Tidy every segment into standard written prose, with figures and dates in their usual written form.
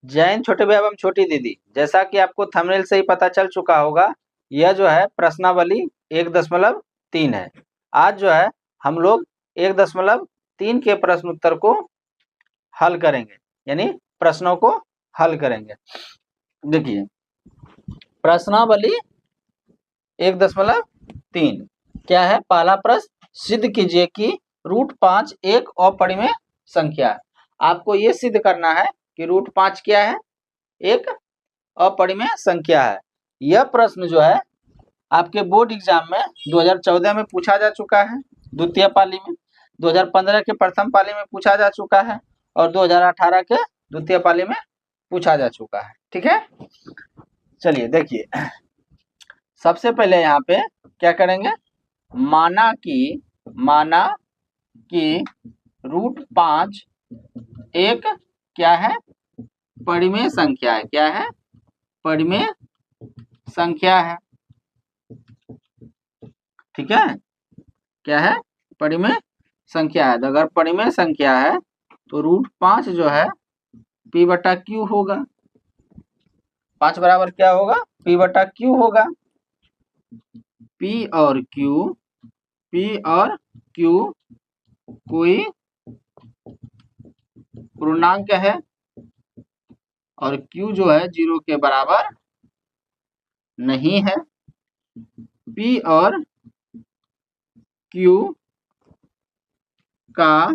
जैन छोटे भैया एवं छोटी दीदी, जैसा कि आपको थंबनेल से ही पता चल चुका होगा, यह जो है प्रश्नावली 1.3 है। आज जो है हम लोग 1.3 के प्रश्न उत्तर को हल करेंगे, यानी प्रश्नों को हल करेंगे। देखिए प्रश्नावली 1.3 क्या है। पहला प्रश्न, सिद्ध कीजिए कि √5 एक अपरिमेय संख्या है। आपको ये सिद्ध करना है कि √5 क्या है, एक अपरिमेय संख्या है। यह प्रश्न जो है आपके बोर्ड एग्जाम में 2014 में पूछा जा चुका है, द्वितीय पाली में, 2015 के प्रथम पाली में पूछा जा चुका है और 2018 के द्वितीय पाली में पूछा जा चुका है। ठीक है, चलिए देखिए सबसे पहले यहाँ पे क्या करेंगे, माना कि √5 एक क्या है, परिमेय संख्या है। क्या है, परिमेय संख्या है। ठीक है, क्या है, परिमेय संख्या है। तो अगर परिमेय संख्या है तो √5 जो है P/Q होगा। 5 बराबर क्या होगा, P/Q होगा। P और Q कोई पूर्णांक है और Q जो है 0 के बराबर नहीं है। P और Q का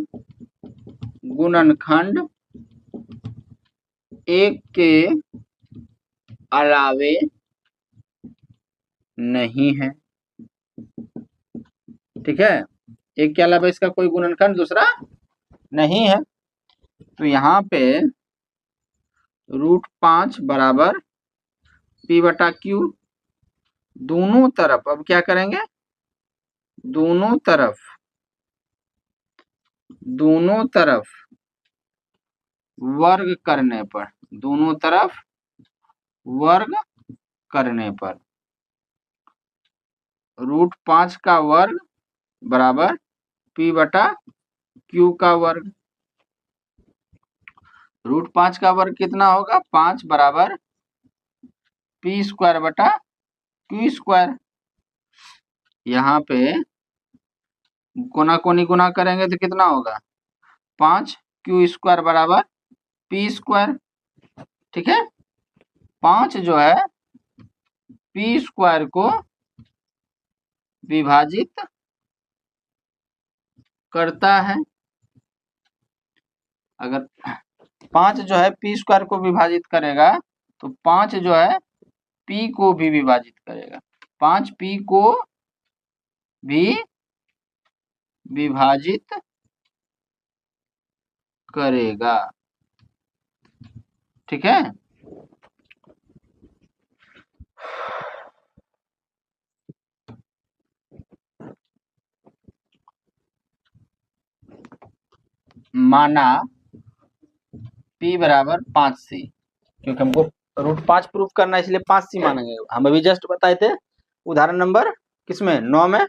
गुणनखंड 1 के अलावे नहीं है। ठीक है, 1 के अलावा इसका कोई गुणनखंड दूसरा नहीं है। तो यहाँ पे √5 बराबर P/Q, दोनों तरफ अब क्या करेंगे, दोनों तरफ वर्ग करने पर, दोनों तरफ वर्ग करने पर √5 का वर्ग बराबर P/Q का वर्ग। √5 का वर्ग कितना होगा, 5 बराबर P²/Q²। यहाँ पे कोना कोनी गुना करेंगे तो कितना होगा, 5Q² बराबर P²। ठीक है, 5 जो है P² को विभाजित करता है। अगर 5 जो है P² को विभाजित करेगा तो 5 जो है P को भी विभाजित करेगा, 5 P को भी विभाजित करेगा। ठीक है, माना P बराबर 5C, क्योंकि हमको √5 प्रूफ करना है इसलिए 5C मानेंगे। हम अभी जस्ट बताए थे उदाहरण नंबर किसमें, 9 में,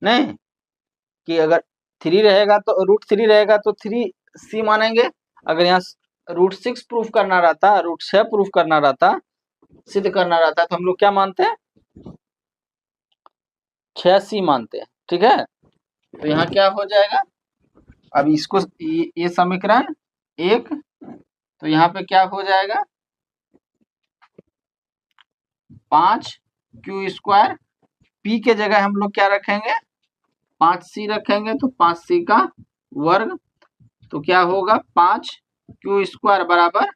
नहीं कि अगर 3 रहेगा तो √3 रहेगा तो 3C मानेंगे। अगर यहाँ √6 प्रूफ करना रहता, √6 प्रूफ करना रहता, सिद्ध करना रहता तो हम लोग क्या मानते हैं, 6C मानते हैं। ठीक है, तो यहाँ क्या हो जाएगा, अब इसको ये समीकरण 1, तो यहाँ पे क्या हो जाएगा, 5Q², P के जगह हम लोग क्या रखेंगे, 5C रखेंगे, तो 5C का वर्ग, तो क्या होगा, 5Q² बराबर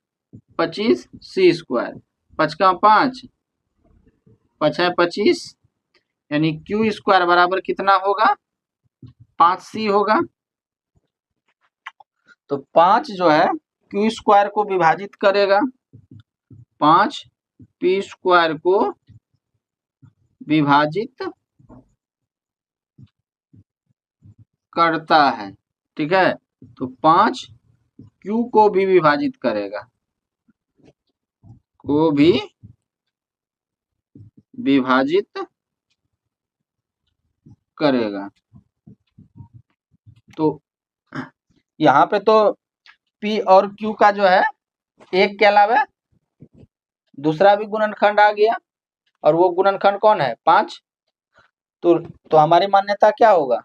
25C²। 5 का 5, 5 है 25, यानी Q² बराबर कितना होगा, 5C होगा। तो 5 जो है Q² को विभाजित करेगा, 5 P² को विभाजित करता है। ठीक है, तो 5 Q को भी विभाजित करेगा, को भी विभाजित करेगा। तो यहाँ पे तो P और Q का जो है एक के अलावा दूसरा भी गुणनखंड आ गया, और वो गुणनखंड कौन है? 5। तो हमारी मान्यता क्या होगा?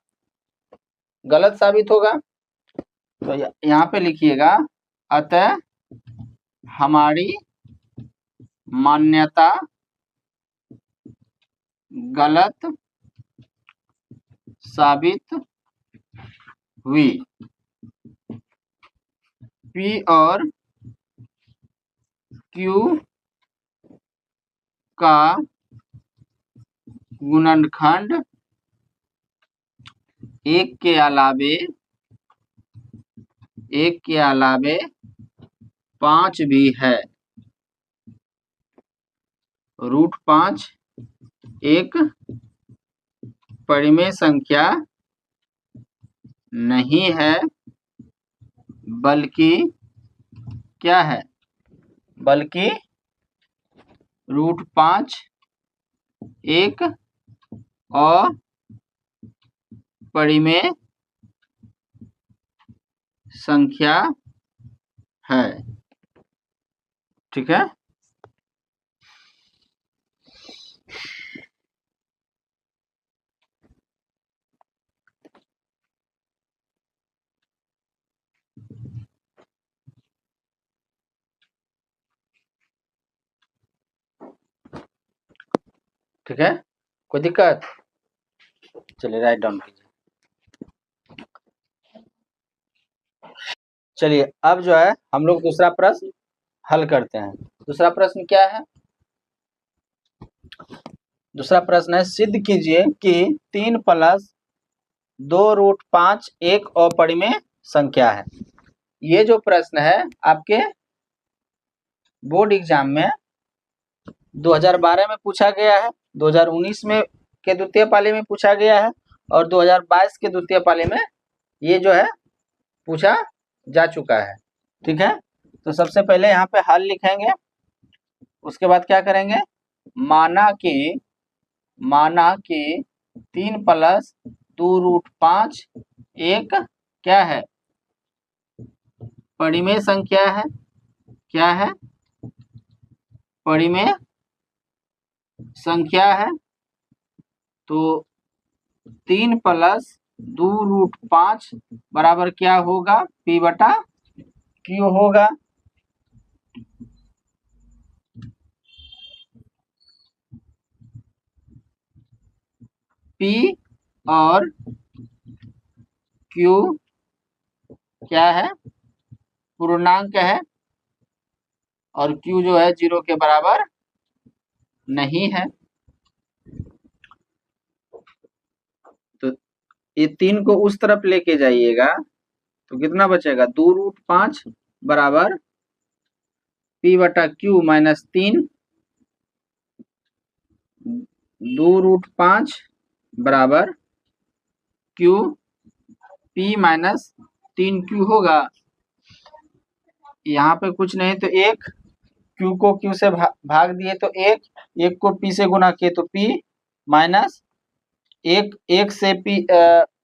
गलत साबित होगा। तो यहाँ पे लिखिएगा, अतः हमारी मान्यता गलत साबित हुई। P और Q का गुणनखंड एक के अलावे 5 भी है। √5 एक परिमेय संख्या नहीं है, बल्कि क्या है? बल्कि √5 एक अपरिमेय संख्या है। ठीक है। ठीक है, कोई दिक्कत? चलिए राइट डाउन कीजिए। चलिए अब जो है हम लोग दूसरा प्रश्न हल करते हैं। दूसरा प्रश्न क्या है? दूसरा प्रश्न है, सिद्ध कीजिए कि 3 + 2√5 एक अपरिमेय संख्या है। ये जो प्रश्न है आपके बोर्ड एग्जाम में 2012 में पूछा गया है, 2019 में के द्वितीय पाली में पूछा गया है, और 2022 के द्वितीय पाली में ये जो है पूछा जा चुका है। ठीक है, तो सबसे पहले यहाँ पे हल लिखेंगे, उसके बाद क्या करेंगे? माना कि 3 + 2√5 एक क्या है? परिमेय संख्या है। क्या है? परिमेय संख्या है। तो 3 + 2√5 बराबर क्या होगा? P/Q होगा। P और Q क्या है? पूर्णांक है, और Q जो है 0 के बराबर नहीं है। तो ये 3 को उस तरफ लेके जाइएगा तो कितना बचेगा? 2√5 बराबर P/Q -3। 2√5 बराबर Q P -3Q होगा। यहाँ पे कुछ नहीं तो एक, Q को Q से भाग दिए तो एक को P से गुना किए तो P माइनस एक से P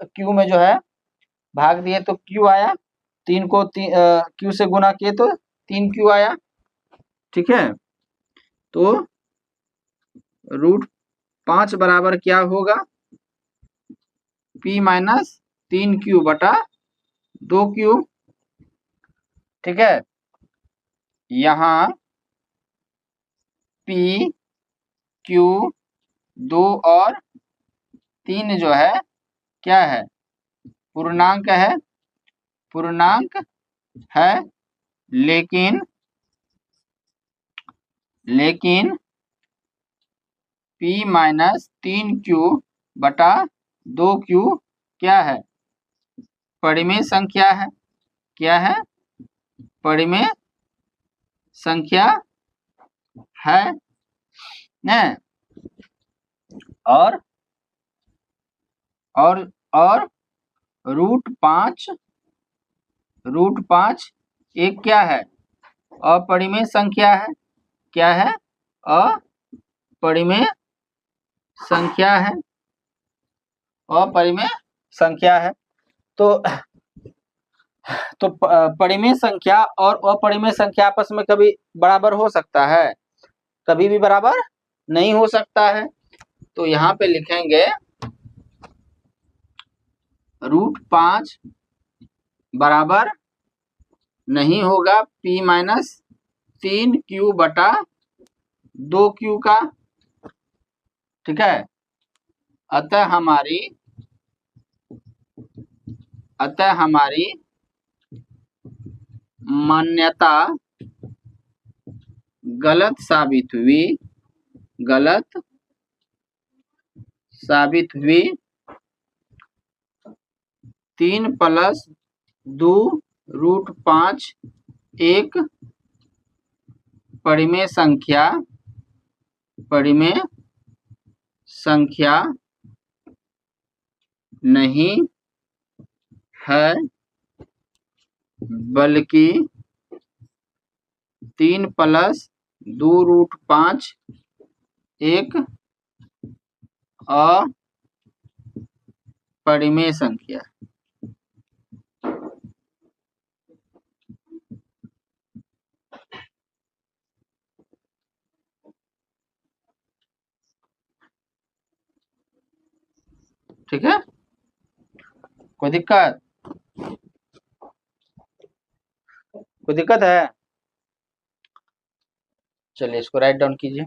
Q में जो है भाग दिए तो Q आया, 3 को Q से गुना किए तो 3Q आया। ठीक है, तो √5 बराबर क्या होगा? P -3Q बटा 2Q। ठीक है, यहाँ P Q 2 और 3 जो है क्या है? पूर्णांक है। पूर्णांक है, लेकिन P -3Q बटा 2Q क्या है? परिमेय संख्या है। क्या है? परिमेय संख्या है न? और √5 एक क्या है? अपरिमेय संख्या है। क्या है? अपरिमेय संख्या है। अपरिमेय संख्या है। तो तो परिमेय संख्या और अपरिमेय संख्या आपस में कभी बराबर हो सकता है? कभी भी बराबर नहीं हो सकता है। तो यहाँ पे लिखेंगे √5 बराबर नहीं होगा P-3Q/2Q का। ठीक है, अतः हमारी मान्यता गलत साबित हुई। 3 + 2 √5 एक परिमेय संख्या नहीं है, बल्कि 3 + 2 √5 एक अपरिमेय संख्या। ठीक है, कोई दिक्कत है? चलिए इसको राइट डाउन कीजिए।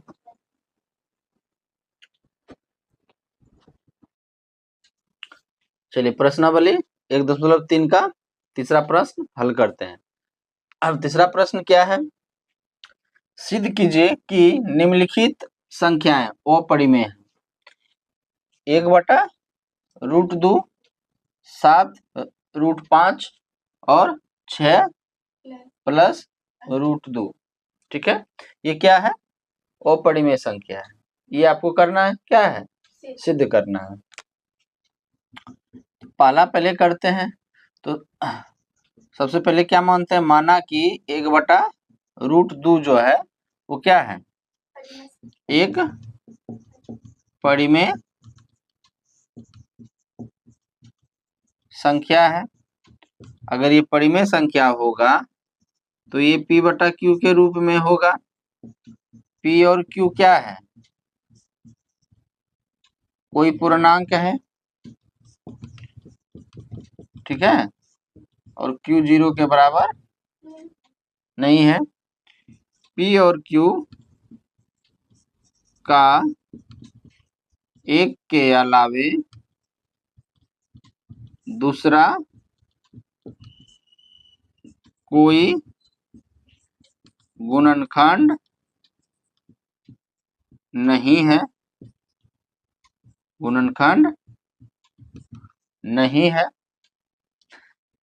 चलिए प्रश्नावली 1.3 का तीसरा प्रश्न हल करते हैं। अब तीसरा प्रश्न क्या है? सिद्ध कीजिए कि निम्नलिखित संख्याएं अपरिमेय हैं। 1/√2, 7 √5 और 6 + √2। ठीक है, ये क्या है? अपरिमेय संख्या है। ये आपको करना है, क्या है? सिद्ध करना है। पहला पहले करते हैं। तो सबसे पहले क्या मानते हैं? माना कि 1/√2 जो है वो क्या है? एक परिमेय संख्या है। अगर ये परिमेय संख्या होगा तो ये P/Q के रूप में होगा। P और Q क्या है? कोई पूर्णांक है, ठीक है, और Q 0 के बराबर नहीं है। P और Q का एक के अलावे दूसरा कोई गुणनखंड नहीं है।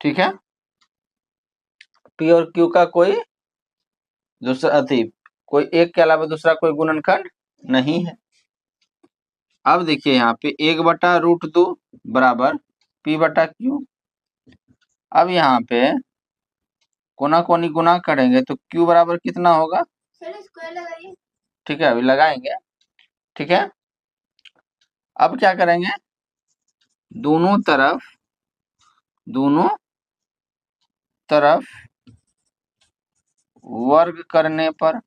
ठीक है, P और Q का कोई एक के अलावा दूसरा कोई गुणनखंड नहीं है। अब देखिए यहाँ पे 1/√2 बराबर P/Q। अब यहाँ पे कोना कोनी गुना करेंगे तो Q बराबर कितना होगा? ठीक है, अभी लगाएंगे। ठीक है, अब क्या करेंगे? दोनों तरफ वर्ग करने पर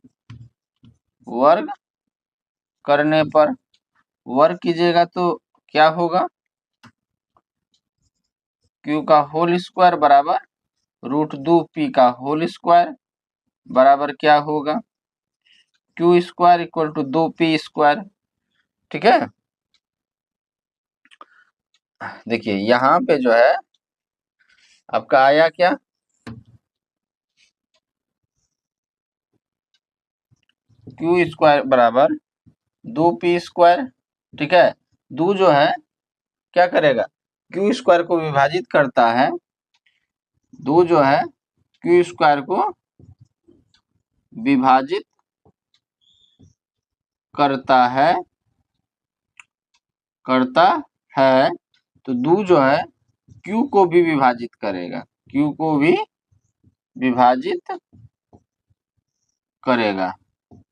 वर्ग कीजिएगा तो क्या होगा? Q का होल स्क्वायर बराबर √2 P का होल स्क्वायर बराबर क्या होगा? Q square equal to 2P square. ठीक है, देखिए यहाँ पे जो है आपका आया क्या? Q स्क्वायर बराबर 2P स्क्वायर। ठीक है, 2 जो है क्या करेगा? Q स्क्वायर को विभाजित करता है। 2 जो है Q स्क्वायर को विभाजित करता है तो 2 जो है Q को भी विभाजित करेगा।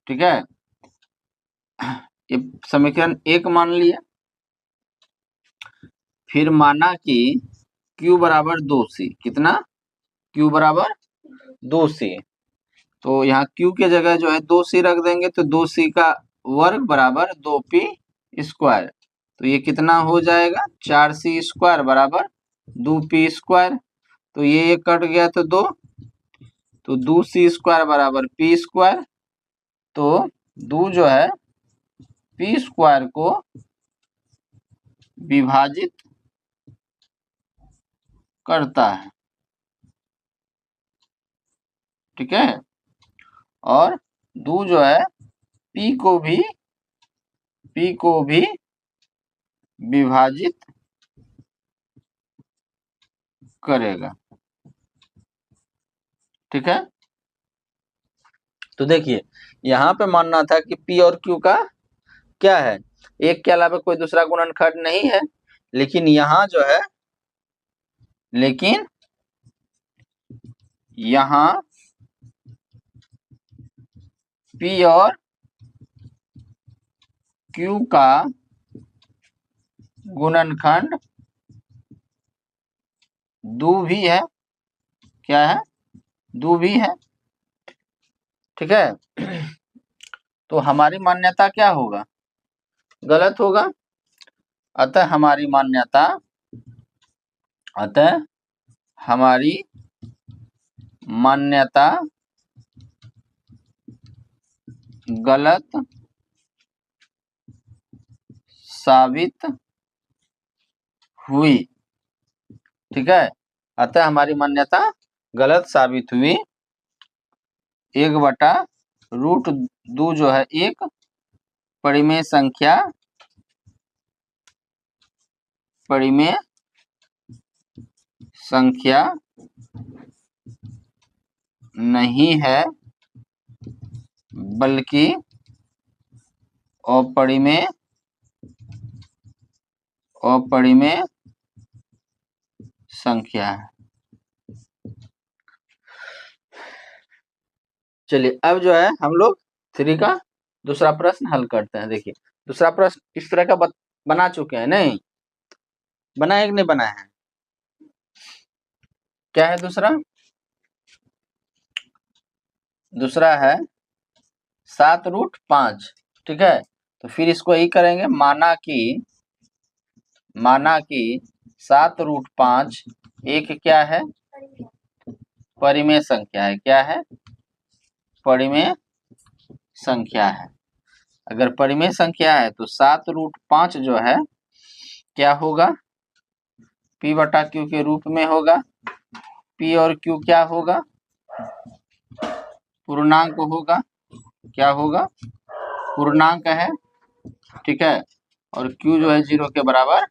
ठीक है, ये समीकरण 1 मान लिया। फिर माना कि Q बराबर 2C, कितना? क्यू बराबर 2c। तो यहाँ क्यू के जगह जो है 2c रख देंगे तो 2c का वर्ग बराबर 2p स्क्वायर। तो ये कितना हो जाएगा 4c स्क्वायर बराबर 2p स्क्वायर। तो ये कट गया तो 2, तो 2c स्क्वायर बराबर p स्क्वायर। तो 2 जो है p स्क्वायर को विभाजित करता है, ठीक है। और 2 जो है p को भी विभाजित करेगा, ठीक है। तो देखिए यहाँ पे मानना था कि p और q का क्या है, एक के अलावा कोई दूसरा गुणनखंड नहीं है, लेकिन यहाँ जो है, लेकिन यहाँ p और q का गुणनखंड 2 भी है, क्या है 2 भी है, ठीक है। तो हमारी मान्यता क्या होगा, गलत होगा। अतः हमारी मान्यता गलत साबित हुई, ठीक है। अतः हमारी मान्यता गलत साबित हुई। 1/√2 जो है एक परिमेय संख्या नहीं है, बल्कि अपरिमेय संख्या है। चलिए अब जो है हम लोग 3 का दूसरा प्रश्न हल करते हैं। देखिए दूसरा प्रश्न इस तरह का बना चुके हैं, नहीं बनाए कि नहीं बनाए हैं। क्या है दूसरा है 7√5, ठीक है। तो फिर इसको यही करेंगे, माना कि 7√5 एक क्या है, परिमेय संख्या है। क्या है, परिमेय संख्या है। अगर परिमेय संख्या है तो 7√5 जो है क्या होगा, p/q के रूप में होगा। p और q क्या होगा, पूर्णांक होगा। क्या होगा, पूर्णांक है, ठीक है। और q जो है 0 के बराबर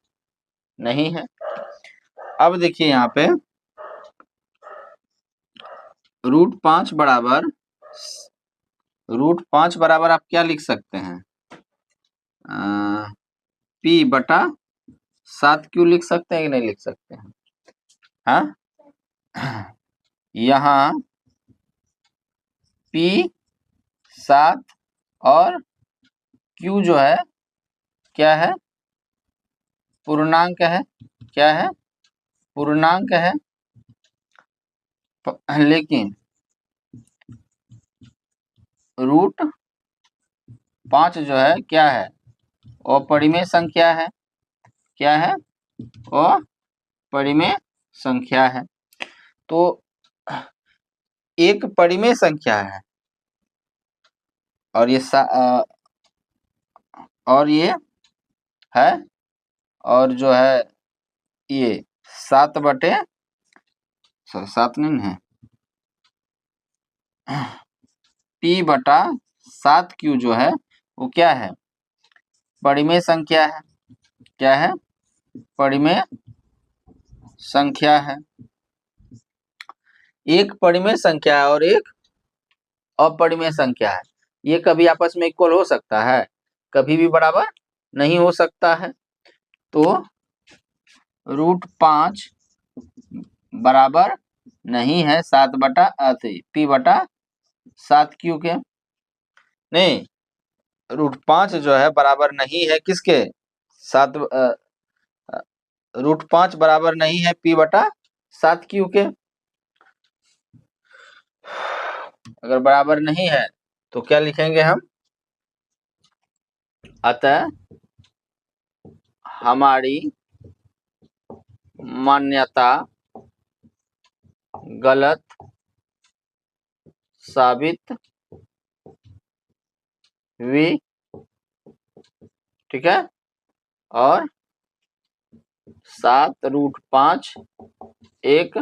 नहीं है। अब देखिए यहाँ पे √5 बराबर आप क्या लिख सकते हैं, p/7q लिख सकते हैं कि नहीं लिख सकते हैं। हाँ, यहाँ p7 और q जो है क्या है, पूर्णांक है। क्या है, पूर्णांक है। लेकिन √5 जो है क्या है, अपरिमेय संख्या है। क्या है, अपरिमेय संख्या है। तो एक परिमेय संख्या है और ये है, और जो है ये 7 नहीं है, p/7q जो है वो क्या है, परिमेय संख्या है। क्या है, परिमेय संख्या है। एक परिमेय संख्या है और एक अपरिमेय संख्या है। ये कभी आपस में इक्वल हो सकता है, कभी भी बराबर नहीं हो सकता है। तो √5 बराबर नहीं है p/7q के। नहीं, √5 जो है बराबर नहीं है किसके, √5 बराबर नहीं है p/7q के। अगर बराबर नहीं है तो क्या लिखेंगे हम, अतः हमारी मान्यता गलत साबित हुई। ठीक है, और 7√5 एक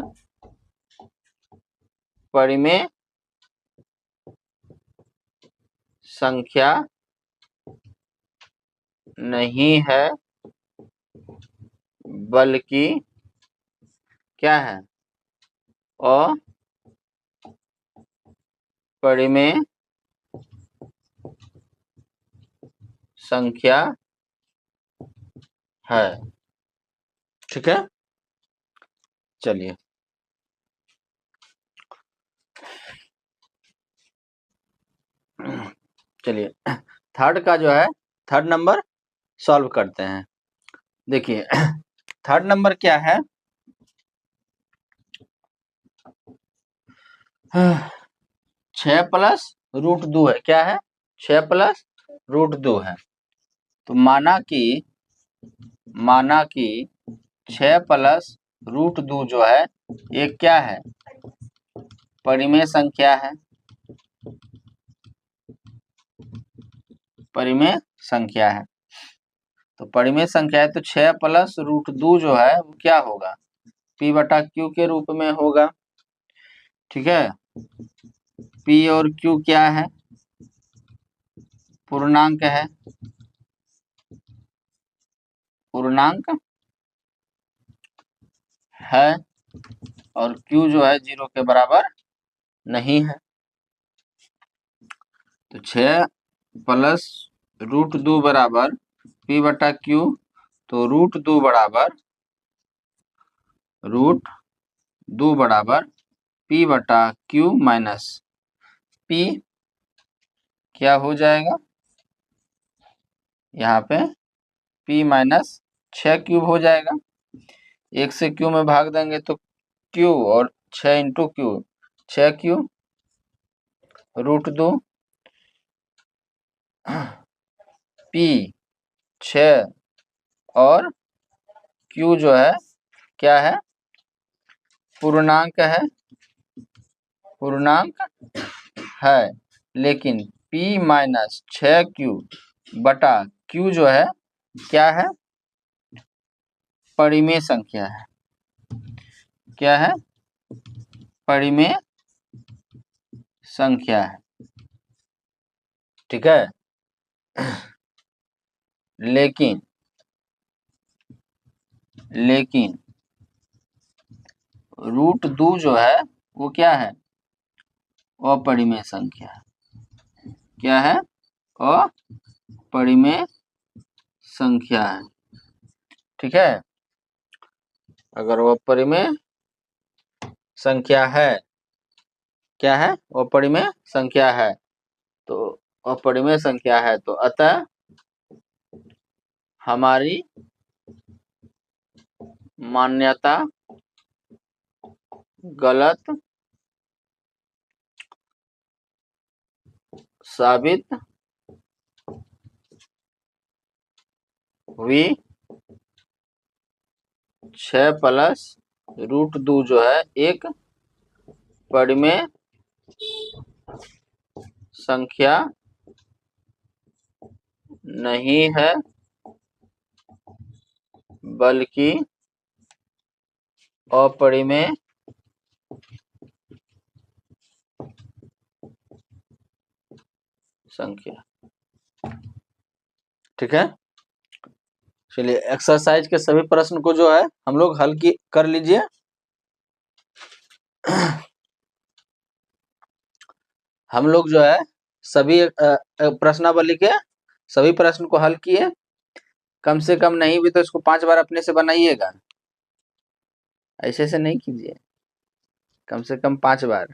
परिमेय संख्या नहीं है, बल्कि क्या है, अपरिमेय संख्या है। ठीक है, चलिए थर्ड का जो है, थर्ड नंबर सॉल्व करते हैं। देखिए थर्ड नंबर क्या है, 6 प्लस रूट 2 है। क्या है, 6 प्लस रूट 2 है। तो माना कि 6 प्लस रूट 2 जो है ये क्या है, परिमेय संख्या है। परिमेय संख्या है, तो परिमेय संख्या है, तो 6 प्लस रूट 2 जो है वो क्या होगा, P बटा Q के रूप में होगा। ठीक है, P और Q क्या है, पूर्णांक है, पूर्णांक है, और Q जो है 0 के बराबर नहीं है। तो 6 प्लस रूट 2 बराबर P बटा Q, तो रूट 2 बराबर P बटा Q माइनस P क्या हो जाएगा, यहाँ पे P माइनस 6 क्यूब हो जाएगा। 1 से Q में भाग देंगे तो Q, और 6 into Q, 6 Q root 2 P 6, और Q जो है क्या है, पूर्णांक है, लेकिन P माइनस 6Q बटा Q जो है क्या है, परिमेय संख्या है। क्या है, परिमेय संख्या है। ठीक है, लेकिन रूट 2 जो है वो क्या है, अपरिमेय संख्या है। क्या है, अपरिमेय संख्या है। ठीक है, अगर वो अपरिमेय संख्या है, क्या है, अपरिमेय संख्या है, तो अपरिमेय संख्या है, तो अतः हमारी मान्यता गलत साबित हुई। 6 प्लस रूट 2 जो है एक परिमेय संख्या नहीं है, बल्कि अपरिमेय संख्या। ठीक है, चलिए एक्सरसाइज के सभी प्रश्न को जो है हम लोग हल कर लीजिए। हम लोग जो है सभी प्रश्नावली के सभी प्रश्न को हल किए। कम से कम नहीं भी तो इसको 5 बार अपने से बनाइएगा, ऐसे से नहीं कीजिए, कम से कम 5 बार।